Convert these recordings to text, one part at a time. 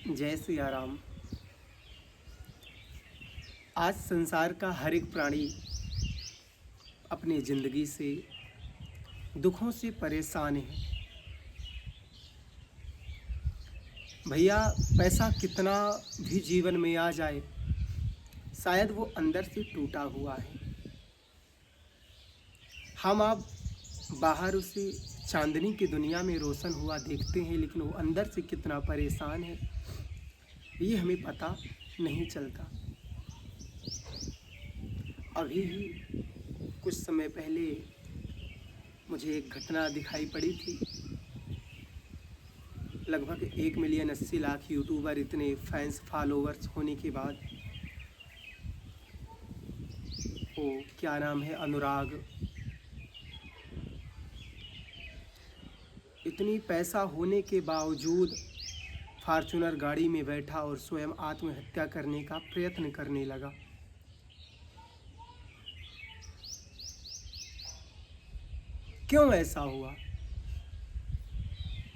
जय सिया राम। आज संसार का हर एक प्राणी अपनी ज़िंदगी से दुखों से परेशान है। भैया, पैसा कितना भी जीवन में आ जाए, शायद वो अंदर से टूटा हुआ है। हम आप बाहर उसे चांदनी की दुनिया में रोशन हुआ देखते हैं, लेकिन वो अंदर से कितना परेशान है ये हमें पता नहीं चलता। अभी ही कुछ समय पहले मुझे एक घटना दिखाई पड़ी थी। लगभग 1,80,00,000 यूट्यूबर, इतने फैंस फॉलोअर्स होने के बाद वो क्या नाम है, अनुराग, इतनी पैसा होने के बावजूद फॉर्च्यूनर गाड़ी में बैठा और स्वयं आत्महत्या करने का प्रयत्न करने लगा। क्यों ऐसा हुआ?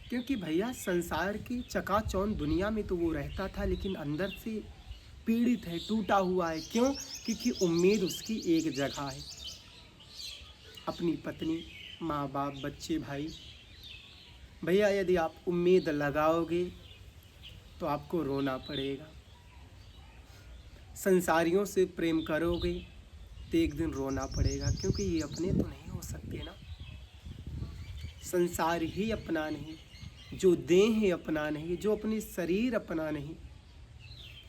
क्योंकि भैया, संसार की चकाचौंध दुनिया में तो वो रहता था, लेकिन अंदर से पीड़ित है, टूटा हुआ है। क्यों? क्योंकि उम्मीद उसकी एक जगह है, अपनी पत्नी, माँ बाप, बच्चे, भाई। भैया, यदि आप उम्मीद लगाओगे तो आपको रोना पड़ेगा। संसारियों से प्रेम करोगे तो एक दिन रोना पड़ेगा, क्योंकि ये अपने तो नहीं हो सकते ना। संसार ही अपना नहीं, जो देह है अपना नहीं, जो अपने शरीर अपना नहीं,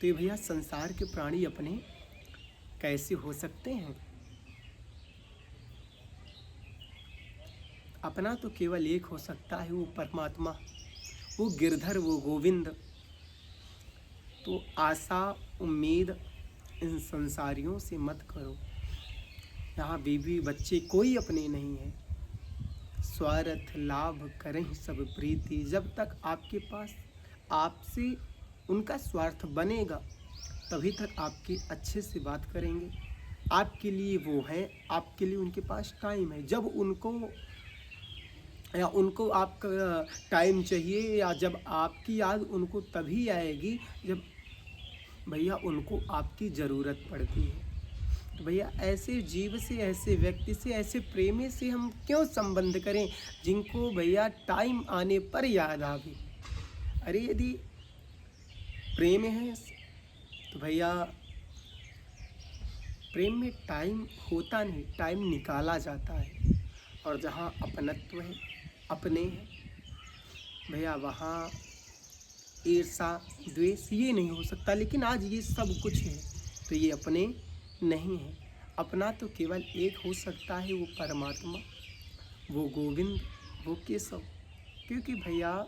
तो ये भैया संसार के प्राणी अपने कैसे हो सकते हैं? अपना तो केवल एक हो सकता है, वो परमात्मा, वो गिरधर, वो गोविंद। तो आशा उम्मीद इन संसारियों से मत करो। यहाँ बीवी बच्चे कोई अपने नहीं है। स्वार्थ लाभ करें सब प्रीति। जब तक आपके पास आपसे उनका स्वार्थ बनेगा, तभी तक आपकी अच्छे से बात करेंगे। आपके लिए वो है, आपके लिए उनके पास टाइम है। जब उनको आपका टाइम चाहिए, या जब आपकी याद उनको तभी आएगी जब भैया उनको आपकी ज़रूरत पड़ती है। तो भैया, ऐसे जीव से, ऐसे व्यक्ति से, ऐसे प्रेमी से हम क्यों संबंध करें जिनको भैया टाइम आने पर याद आवे? अरे यदि प्रेम है तो भैया, प्रेम में टाइम होता नहीं, टाइम निकाला जाता है। और जहाँ अपनत्व है, अपने हैं भैया, वहाँ ईर्षा द्वेष ये नहीं हो सकता। लेकिन आज ये सब कुछ है तो ये अपने नहीं है। अपना तो केवल एक हो सकता है, वो परमात्मा, वो गोविंद, वो केशव। क्योंकि भैया,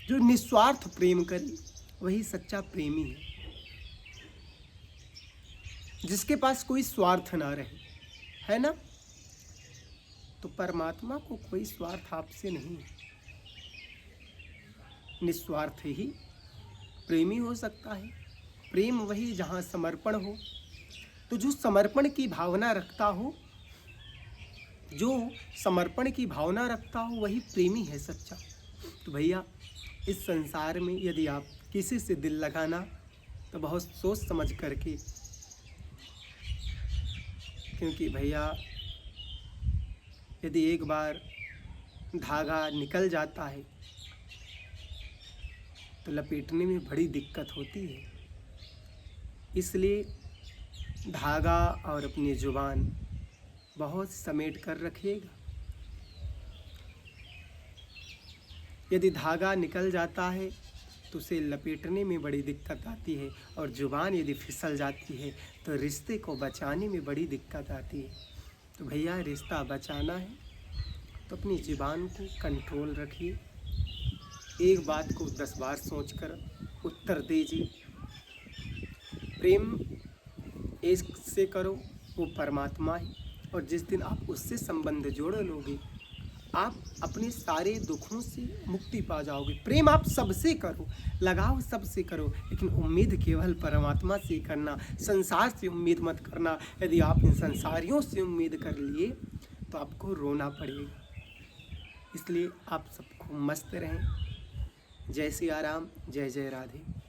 जो निस्वार्थ प्रेम करे वही सच्चा प्रेमी है, जिसके पास कोई स्वार्थ ना रहे, है ना। तो परमात्मा को कोई स्वार्थ आपसे नहीं है, निस्वार्थ ही प्रेमी हो सकता है। प्रेम वही जहाँ समर्पण हो। तो जो समर्पण की भावना रखता हो, जो समर्पण की भावना रखता हो, वही प्रेमी है सच्चा। तो भैया, इस संसार में यदि आप किसी से दिल लगाना तो बहुत सोच समझ करके, क्योंकि भैया यदि एक बार धागा निकल जाता है तो लपेटने में बड़ी दिक्कत होती है। इसलिए धागा और अपनी जुबान बहुत समेट कर रखिएगा। यदि धागा निकल जाता है तो उसे लपेटने में बड़ी दिक्कत आती है, और जुबान यदि फिसल जाती है तो रिश्ते को बचाने में बड़ी दिक्कत आती है। तो भैया, रिश्ता बचाना है तो अपनी जुबान को कंट्रोल रखिए। एक बात को 10 बार सोचकर उत्तर दीजिए। प्रेम एक से करो, वो परमात्मा है। और जिस दिन आप उससे संबंध जोड़ लोगे, आप अपने सारे दुखों से मुक्ति पा जाओगे। प्रेम आप सबसे करो, लगाव सबसे करो, लेकिन उम्मीद केवल परमात्मा से करना, संसार से उम्मीद मत करना। यदि आप इन संसारियों से उम्मीद कर लिए तो आपको रोना पड़ेगा। इसलिए आप सबको मस्त रहें, जय सिया राम, जय जय राधे।